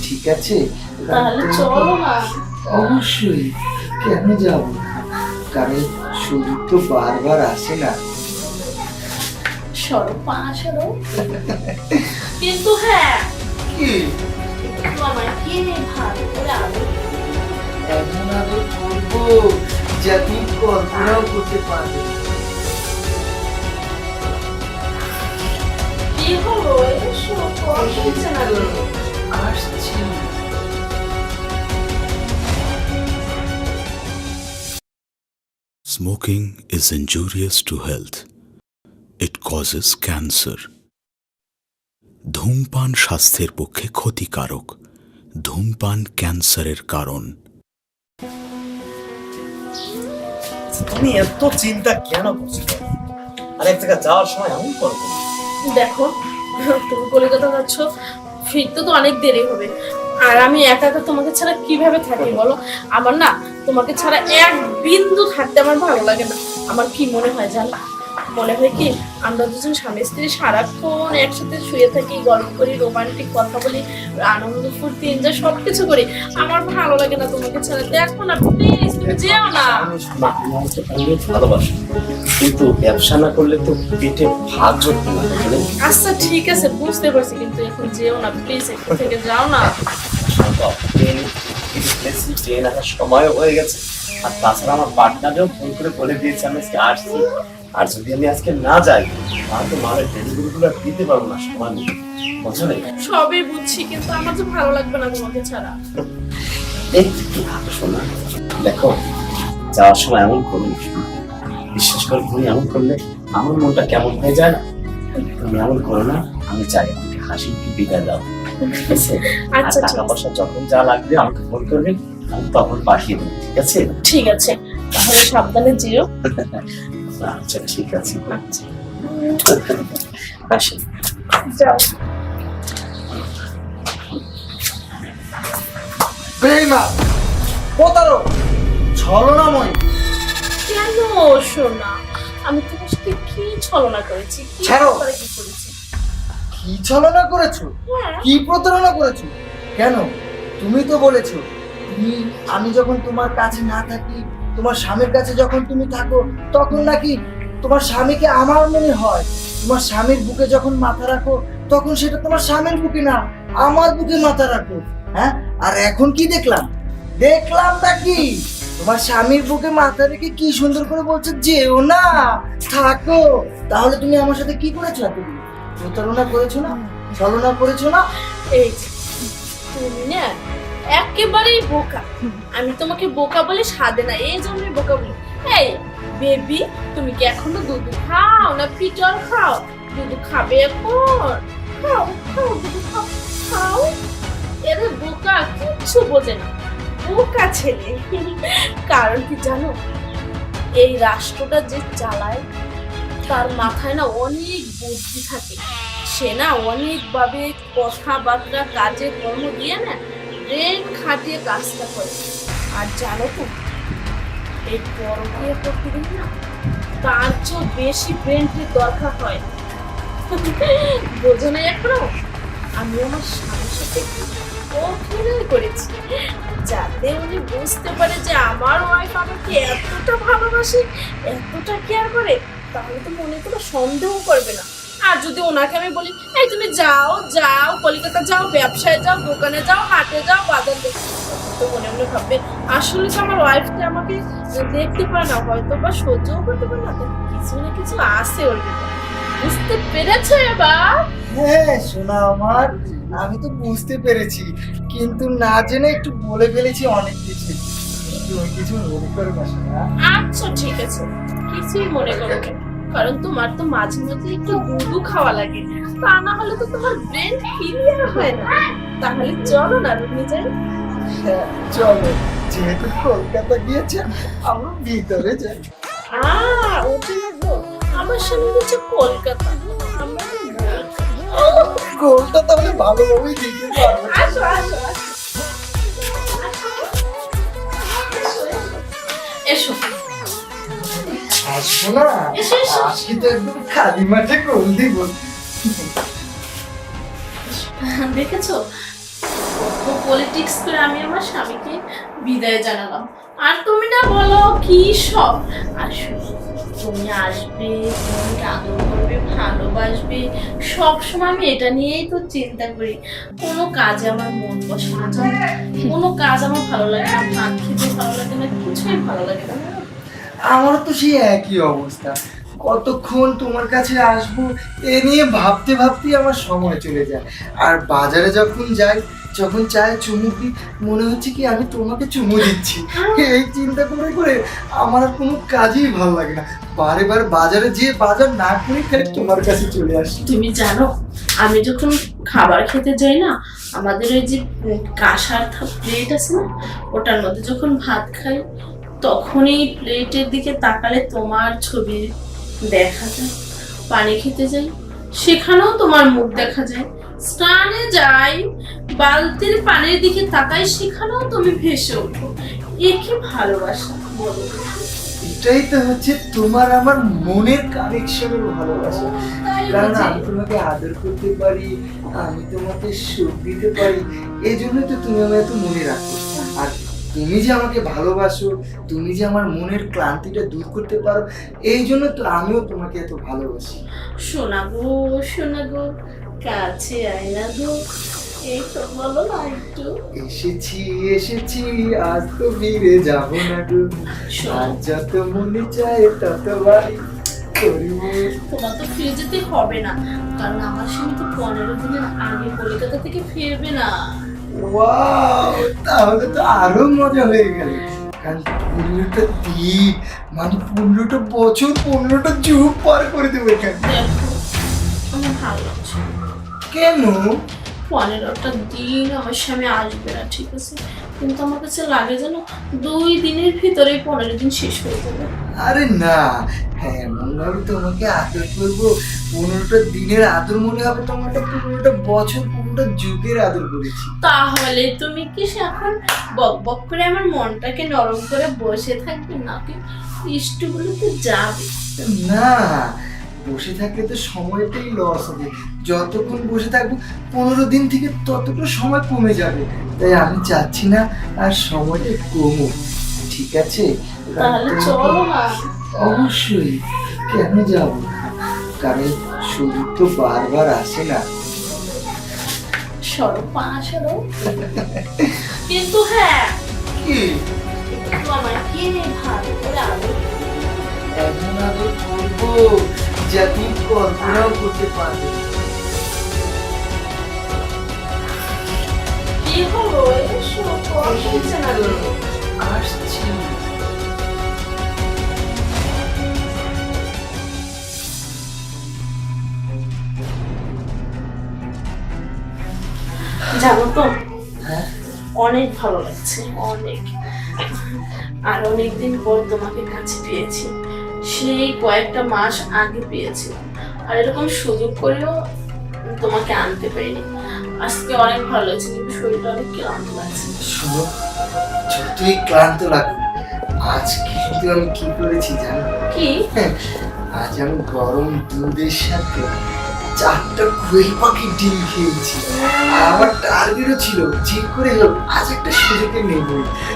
ঠিক আছে? তাহলে চলো না। অবশ্যই, কেন যাব না? কারণ সুযোগ তো বারবার আসে না। সরো পা সরো। কিন্তু হ্যাঁ, কি একটু আমাকে ভালো করে আদর এমন আদর করবো যা তুমি কল্পনাও করতে পারবে না। কি হলো? এসো, কষ্ট হচ্ছে না তো? আসছি। Smoking is injurious to health. It causes cancer. ধূমপান স্বাস্থ্যের পক্ষে ক্ষতিকারক। ধূমপান ক্যান্সারের কারণ। তুমি এত চিন্তা কেন করছো? আর এক জায়গায় যাওয়ার সময় এমন করবো? দেখো, তুমি কলকাতা যাচ্ছ, ফিরতে তো অনেক দেরি হবে। আর আমি একা একা তোমাকে ছাড়া কিভাবে থাকি বলো? আমার না তোমাকে ছাড়া এক বিন্দু থাকতে আমার ভালো লাগে না। আমার কি মনে হয় জানো? মনে হয় কি আমরা দুজন স্বামী স্ত্রী সারাক্ষণ একসাথে শুয়ে থাকি, গল্প করি, রোমান্টিক কথা বলি, আনন্দ ফুর্তি এনজয় সবকিছু করি। আমার ভালো লাগে না তোমাকে ছাড়া। দেখো না প্লিজ, তুমি যেও না। অনেক ভালোবাসি, কিন্তু ব্যবসা না করলে তো পেটে ভাত জুটবে না। আচ্ছা ঠিক আছে, বুঝতে পারছি, কিন্তু এখন যেও না প্লিজ, একটু থেকে যাও না। ট্রেন আসার সময় হয়ে গেছে, আর তাছাড়া আমার পার্টনারও ফোন করে বলে দিয়েছে আমি আজকে আসছি। আর যদি আমি আজকে না যাই তাহলে তো মায়ের ডেলিভারি গুলো দিতে পারবো না সময় মতো, বুঝছো না? সবই বুঝছি, কিন্তু আমার তো ভালো লাগবে না তোমাকে ছাড়া। একটু ভালো শোনা, দেখো যাওয়ার সময় এমন করুন, বিশ্বাস করে তুমি এমন করলে আমার মনটা কেমন হয়ে যায় না। তুমি এমন করো না, আমি চাই আমাকে হাসি কি বিদায় দাও, ঠিক আছে? আর আচ্ছা টাকা পয়সা যখন যা লাগবে আমাকে ফোন করবেন, আমি তখন পাঠিয়ে দেবো, ঠিক আছে? ঠিক আছে, তাহলে সাবধানে যেও। আচ্ছা ঠিক আছে, আচ্ছা আসি। যাও। বেঈমান, প্রতারক, ছলনাময়। কেন সোনা? আমি তোমার সাথে কি ছলনা করেছি? কি ছাড়ো। ব্যাপারে কি করেছি? কি ছলনা করেছো? হ্যাঁ, কি প্রতারণা করেছো? কেন? তুমি তো বলেছো আমি যখন তোমার কাছে না থাকি, তোমার স্বামীর কাছে যখন তুমি থাকো, তখন নাকি তোমার স্বামীকে আমার মনে হয়। তোমার স্বামীর বুকে যখন মাথা রাখো, তখন সেটা তোমার স্বামীর বুকে না, আমার বুকে মাথা রাখো। হ্যাঁ, আর এখন কি দেখলামটা কি? তোমার স্বামীর বুকে মাথা রেখে কি সুন্দর করে বলছো যেও না, থাকো। তাহলে তুমি আমার সাথে কি করেছো? তুমি প্রতারণা করেছো না? ছলনা করেছো না? এই যে, তুমি না একেবারেই বোকা। আমি তোমাকে বোকা বলে সাধে না, এই জন্যই বোকা বলি। এই বেবি, তুমি কি এখনো দুধ খাও না পিঠল খাও? দুধ খাবে এখন? খাও খাও, দুধ খাও খাও। এর বোকা কিচ্ছু বোঝে না, বোকা ছেলে। কারণ কি জানো? এই রাষ্ট্রটা যে চালায় তার মাথায় না অনেক বুদ্ধি থাকে। সে না অনেকভাবে কথাবার্তা কাজে কর্ম দিয়ে না ব্রেন খাটিয়ে কাজটা করে। আর জানো তো, এই পরকীয়া করতে গেলে না তার চেয়েও বেশি ব্রেনটির দরকার হয়। বোঝো না এখনো? আমি আমার স্বামীর সাথে অভিনয় করেছি, যাতে উনি বুঝতে পারে যে আমার ওয়াইফ আমাকে এতটা ভালোবাসে, এতটা কেয়ার করে, তাহলে তো মনে কোনো সন্দেহ করবে না। আর যদি ওনাকে আমি বলি এই তুমি যাও যাও কলকাতা যাও, ব্যবসায় যাও, দোকানে যাও, হাটে যাও, বাজার দেখো, তো মনে মনে ভাববে আসলে তো আমার ওয়াইফকে আমাকে দেখতে পারে না, হয়তো বা সহ্যও করতে পারে না, কিছু না কিছু আছে ওর ভিতরে। বুঝতে পেরেছো এবার? হ্যাঁ সোনা আমার, আমি তো বুঝতে পেরেছি, কিন্তু না জেনে একটু বলে ফেলেছি অনেক কিছু। তুমি কিছু মনে করো না সোনা। আচ্ছা ঠিক আছে, কিছুই মনে করো না, কারণ তোমার তো মাঝে মাঝে একটু দুধু খাওয়া লাগে, তা না হলে তো তোমার ব্রেন ক্লিয়ার হয় না। তাহলে চলো না রুমে যাই। হ্যাঁ চলো, যেহেতু কলকাতা গিয়েছে আমরা ভিতরে যাই। ওটা না গো, আমার সামনে হচ্ছে কলকাতা, আমরা গোলটা তাহলে ভালোভাবেই দিতে পারবো। আসো আসো আসো। এসো আসবো না, এসো, এসো। আজকে তো একদম খালি মাঠে গোল দিব। দেখেছো কত পলিটিক্স করে আমি আমার স্বামীকে বিদায় জানালাম। আর তুমি না বলো কি সব। আসলে তুমি আসবে, তুমি আদর করবে, ভালোবাসবে, সবসময় আমি এটা নিয়েই তো চিন্তা করি। কোনো কাজে আমার মন বসে না, জানো? কোনো কাজ আমার ভালো লাগে না, ভাত খেতে ভালো লাগে না, কিছুই ভালো লাগে না। আমারও তো সেই একই অবস্থা। কতক্ষণ তোমার কাছে আসবো এ নিয়ে ভাবতে ভাবতেই আমার সময় চলে যায়। আর বাজারে যখন যাই, যখন চায়ে চুমু দিই, মনে হচ্ছে কি আমি তোমাকে চুমু দিচ্ছি। এই চিন্তা করে করে আমার আর কোনো কাজই ভালো লাগে না। বারে বার বাজারে যেয়ে বাজার না করে খালি তোমার কাছে চলে আসি। তুমি জানো, আমি যখন খাবার খেতে যাই না, আমাদের ওই যে কাঁসার প্লেট আছে না, ওটার মধ্যে যখন ভাত খাই, তখনই প্লেটের দিকে তাকালে তোমার ছবি দেখা যায়। পানি খেতে যাই, সেখানেও তোমার মুখ দেখা যায়। স্নানে যাই, বালতির পানির দিকে তাকাই, সেখানেও তুমি ভেসে ওঠো। এ কি ভালোবাসা বলো? এটাই তো হচ্ছে তোমার আমার মনের কানেকশনের ভালোবাসা। তাই কারণ বুঝি? আমি তোমাকে আদর করতে পারি, আমি তোমাকে সুখ দিতে পারি, এই জন্যই তো তুমি আমায় এত মনে রাখো। আর তুমি যে আমাকে ভালোবাসো, তুমি যে আমার মনের ক্লান্তিটা দূর করতে পারো, এই জন্য তো আমিও তোমাকে এত ভালোবাসি। শোনা গো, কাছে আয় না গো, এই তো বলো না একটু। এসেছি এসেছি, আজ তো ফিরে যাব না গো, আর যত মনে চায় তত বাড়ি করিব। তোমার তো ফিরে যেতে হবে না, কারণ আমার স্বামী তো 15 দিনের আগে কলকাতা থেকে ফিরবে না। ওয়াও, তাহলে তো আরো মজা হয়ে গেল। কারণ 15টা দিন মানে 15টা বছর, 15টা যুগ পার করে দেবো এখানে। দেখো, আমার ভালো লাগছে। কেন? 15টা দিন আমার স্বামী আসবে না, ঠিক আছে, কিন্তু আমার কাছে লাগে যেন 2 দিনের ভিতরেই 15 দিন শেষ হয়ে যাবে। আরে না, হ্যাঁ এমন ভাবে তোমাকে আদর করবো, 15টা দিনের আদর মনে হবে তোমাকে 15টা বছর, 15টা যুগের আদর করেছি। তাহলে তুমি কি এখন বক বক করে আমার মনটাকে নরম করে বসে থাকবে, নাকি ইষ্টগুলোতে যাবে? না, বসে থাকলে তো সময়টাই লস হবে। যতক্ষণ বসে থাকবো 15 দিন থেকে ততটা সময় কমে যাবে। তাই আমি চাচ্ছি না আর সময়টা কমুক, ঠিক আছে? তাহলে চলো না। অবশ্যই, কেন যাব না? কারণ সুযোগ তো বারবার আসে না। সরো পা সরো। কিন্তু হ্যাঁ, কি একটু আমাকে ভালো করে আদর এমন আদর করবো যা তুমি কল্পনাও করতে পারবে না। কি হলো? এসো, কষ্ট হচ্ছে না তো? আসছি। জানো তো, হ্যাঁ, অনেক ভালো লাগছে, অনেক। আর অনেকদিন পর তোমাকে কাছে পেয়েছি, সেই কয়েকটা মাস আগে পেয়েছি। আর এরকম সুযোগ করেও তোমাকে আনতে পারিনি। আজকে অনেক ভালো লাগছে, কিন্তু শরীরটা অনেক ক্লান্ত লাগছে। শোনো, যতই ক্লান্ত লাগুক, আজকে কিন্তু আমি কি করেছি জানো? কি? আজ আমি গরম দুধের সাথে 4টা কোয়েল পাখির ডিম খেয়েছি। আর আমার টার্গেটও ছিল যে করে হোক আজ একটা সুযোগে নেব।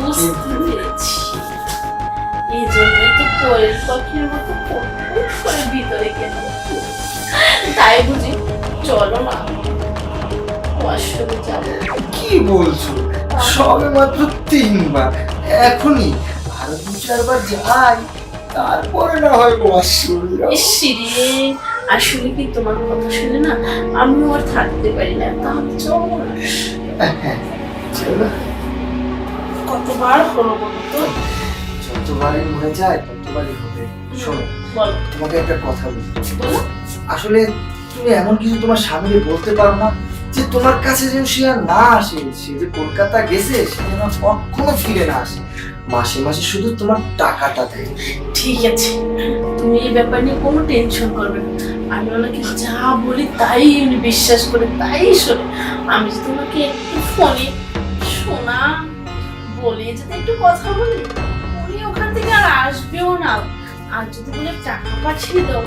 বুঝতে পেরেছি, এই জন্যই তো কোয়েল পাখির মতো ফুটফুট করে ভিতরে গেল। তাই বুঝি? চলো না, ওয়াশরুমে যাবো। কি বলছো? সবে মাত্র 3বার, এখনই আরো 2-4বার যাই, তারপরে না হয় ওয়াশরুমে যাবো। ইসরে, আসলে কি তোমার কথা শুনে না আমিও আর থাকতে পারি না। তাহলে চলো না। হ্যাঁ, চলো। কতবার হলো বলো তো? যতবারই মনে যায় ততবারই হবে। শোনো, বলো। তোমাকে একটা কথা বলি। বলো। আসলে তুমি এমন কিছু তোমার স্বামীকে বলতে পারো না যে তোমার কাছে যেন সে আর না আসে, সে যে কলকাতা গেছে সে যেন কখনো ফিরে না আসে, মাসে মাসে শুধু তোমার টাকাটা দেয়। ঠিক আছে, তুমি এই ব্যাপার নিয়ে কোনো টেনশন করবে না। আমি ওনাকে যা বলি তাই উনি বিশ্বাস করে, তাই শোনে। আমি যে তোমাকে একটু ফোনে শোনা বলে যদি একটু কথা বলি, উনি ওখান থেকে আর আসবেও না। আর যদি বলে টাকা পাঠিয়ে দাও,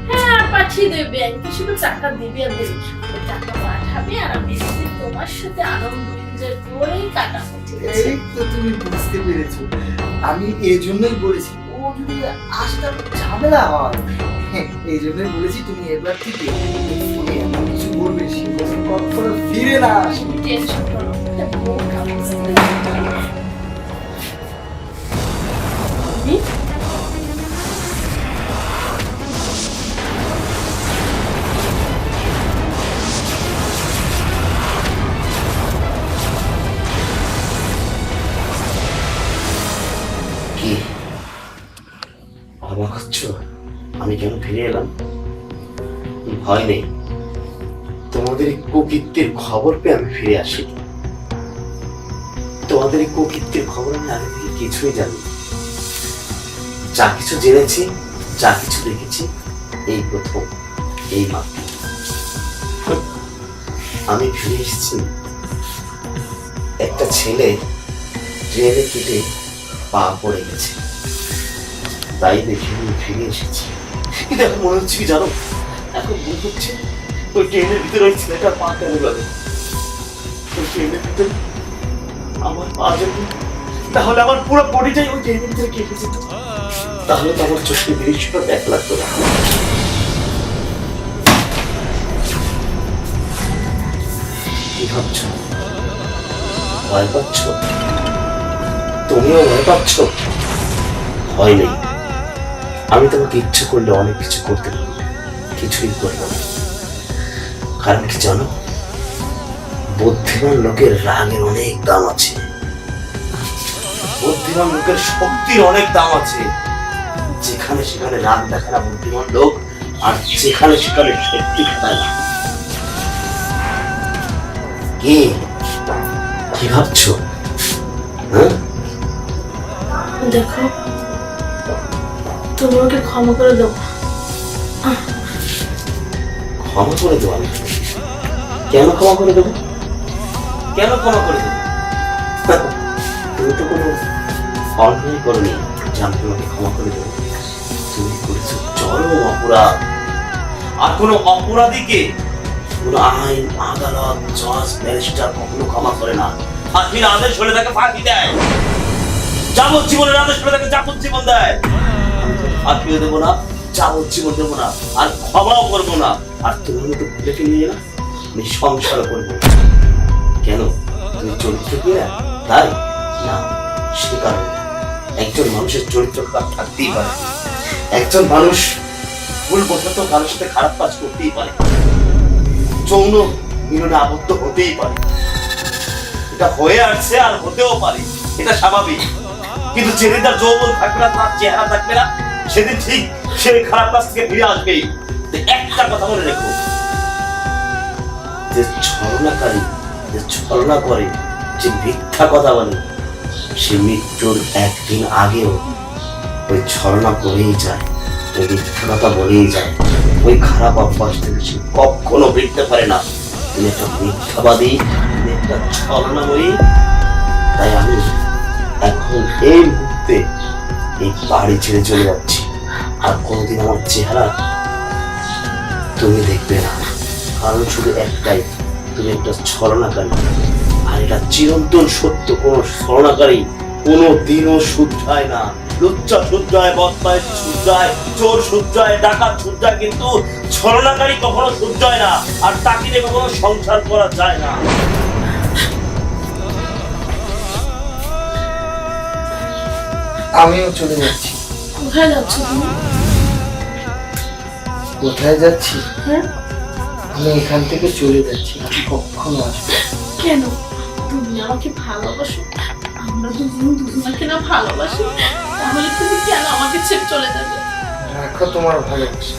হ্যাঁ পাঠিয়ে দেবে, ব্যাংকে শুধু টাকা দিবে আর দেবে। ওই টাকা পাঠাবে আর আমি এসে তোমার সাথে আনন্দ এনজয় করে গেছে। এই তো তুমি বুঝতে পেরেছো। আমি এই জন্যই বলেছি ও যদি আসতে ঝামেলা হয়, এই জন্যই বলেছি তুমি এবার থেকে ফোনে এমন কিছু বলবে সে যেন কখনো ফিরে না আসে। টেনশন করো না, একটা বোকা বুঝতে বেবি, কি অবাক হচ্ছ আমি কেন ফিরে এলাম? ভয় নেই, তোমাদের এই কুকীর্তির খবর পেয়ে আমি ফিরে আসি। তোমাদের এই কুকীর্তির খবর আমি আগে থেকে কিছুই জানি না। যা কিছু জেনেছি, যা কিছু দেখেছি, এই প্রথম, এই মাত্র আমি ফিরে এসেছি। একটা ছেলে ট্রেনে কেটে পা পড়ে গেছে, তাই দেখে আমি ফিরে এসেছি। কিন্তু এখন মনে হচ্ছে কি জানো, এখন মনে হচ্ছে ওই ট্রেনের ভিতরে ওই ছেলেটার পা কেন গেল। ওই ট্রেনের ভিতরে আমার পা যদি, তাহলে আমার পুরো বডিটাই ওই ট্রেনের ভিতরে কেটে যেত, তাহলে তো আমার চোখের দৃশ্যটা দেখ লাগতো না। কি ভাবছ? ভয় পাচ্ছ? তুমিও ভয় পাচ্ছ? ভয় নেই, আমি তোমাকে ইচ্ছে করলে অনেক কিছু করতে পারি, কিছুই করবো না। কারণ কি জানো, বুদ্ধিমান লোকের রাগের অনেক দাম আছে, বুদ্ধিমান লোকের শক্তির অনেক দাম আছে। যেখানে সেখানে রাগ দেখায় না বুদ্ধিমান লোক, আর যেখানে সেখানে শক্তি খাটায় না। কি কি ভাবছো? হ্যাঁ, দেখো তুমি ওকে ক্ষমা করে দাও। ক্ষমা করে দেবো আমি? কেন ক্ষমা করে দেবো? কেন ক্ষমা করে দেবো? তুমি তো কোনো অন্যায় করনি যে আমি তোমাকে ক্ষমা করে দেবো। তুমি করেছো চরম অপরাধ, আর কোনো অপরাধীকে কোনো আইন, আদালত, জজ, ব্যারিস্টার কখনো ক্ষমা করে না। ফাঁসির আদেশ হলে তাকে ফাঁসি দেয়, যাবজ্জীবনের আদেশ হলে তাকে যাবজ্জীবন দেয়। আমি তোকে ফাঁসিও দেবো না, যাবজ্জীবন দেবো না, আর ক্ষমাও করবো না। আর তুমি তো ভুলেকে নিয়ে না, আমি সংসার করবো। কেন? তুমি চরিত্র কি না তাই না? সে কারণে একজন মানুষের চরিত্র খারাপ থাকতেই পারে, একজন মানুষ ভুলবশত কারোর সাথে খারাপ কাজ করতেই পারে, যৌন মিলনে আবদ্ধ হতেই পারে। এটা হয়ে আসছে আর হতেও পারে, এটা স্বাভাবিক। কিন্তু যেদিন তার যৌবন থাকবে না, তার চেহারা থাকবে না, সেদিন ঠিক সে খারাপ কাজ থেকে ফিরে আসবেই। একটা কথা মনে রেখো, যে ছলনাকারী, যে ছলনা করে, যে মিথ্যা কথা বলে, সে মৃত্যুর একদিন আগেও ওই ছলনা করেই যায়, ওই মিথ্যা কথা বলেই যায়। ওই খারাপ অভ্যাস থেকে সে কখনো বেরোতে পারে না। তুমি একটা মিথ্যাবাদী, তুমি একটা ছলনাময়ী। তাই আমি এখন এই মুহূর্তে এই বাড়ি ছেড়ে চলে যাচ্ছি, আর কোনোদিন আমার চেহারা তুমি দেখবে না। কারণ শুধু একটাই, তুমি একটা ছলনাকারী। আর এটা চিরন্তন সত্য, কোনো ছলনাকারী কোনো দিনও শুধরায় না। লুচ্চা শুধরায়, বদমাইশ শুধরায়, চোর শুধরায়, ডাকাত শুধরায়, কিন্তু ছলনাকারী কখনো শুধরায় না। আর তাকে নিয়ে কখনো সংসার করা যায় না। আমিও চলে যাচ্ছি। কোথায় যাচ্ছ তুমি? কোথায় যাচ্ছি? হ্যাঁ, আমি এখান থেকে চলে যাচ্ছি, আমি কখনো আসবো না। কেন? তুমি আমাকে ভালোবাসো, আমরা দুজনকে না ভালোবাসি, তাহলে তুমি কেন আমাকে ছেড়ে চলে যাবে? রাখো তোমার ভালোবাসা।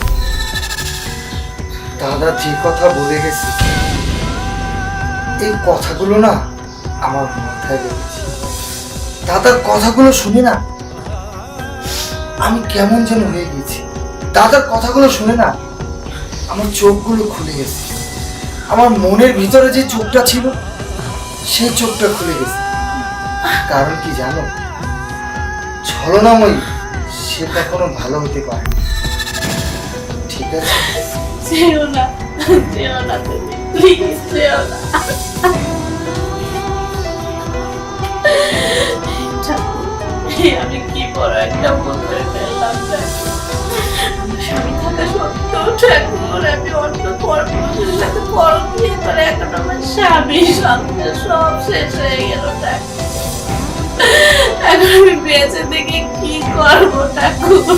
দাদা যে কথা বলে গেছে, এই কথাগুলো না আমার মাথায় লেগেছে। দাদার কথাগুলো শুনে না আমি কেমন যেন হয়ে গেছি। দাদার কথাগুলো শুনে না আমার চোখগুলো খুলে গেছে। আমার মনের ভিতরে যে চোখটা ছিল সেই চোখটা খুলে গেছে। কারণ কি জানো, ছলনাময়ী সে কখনো ভালো হতে পারে না। ঠিক আছে? যেও না, যেও না তুমি, প্লিজ যেও না। আমি কি বড় একটা ভুল করে ফেললাম ঠাকুর। আমার স্বামী থাকা সত্ত্বেও ঠাকুর আমি অন্য পরপুরুষের সাথে পরম বিয়ে করে এখন আমার স্বামী সংসার সব শেষ হয়ে গেল ঠাকুর। এখন আমি বেঁচে থেকে কি করবো ঠাকুর?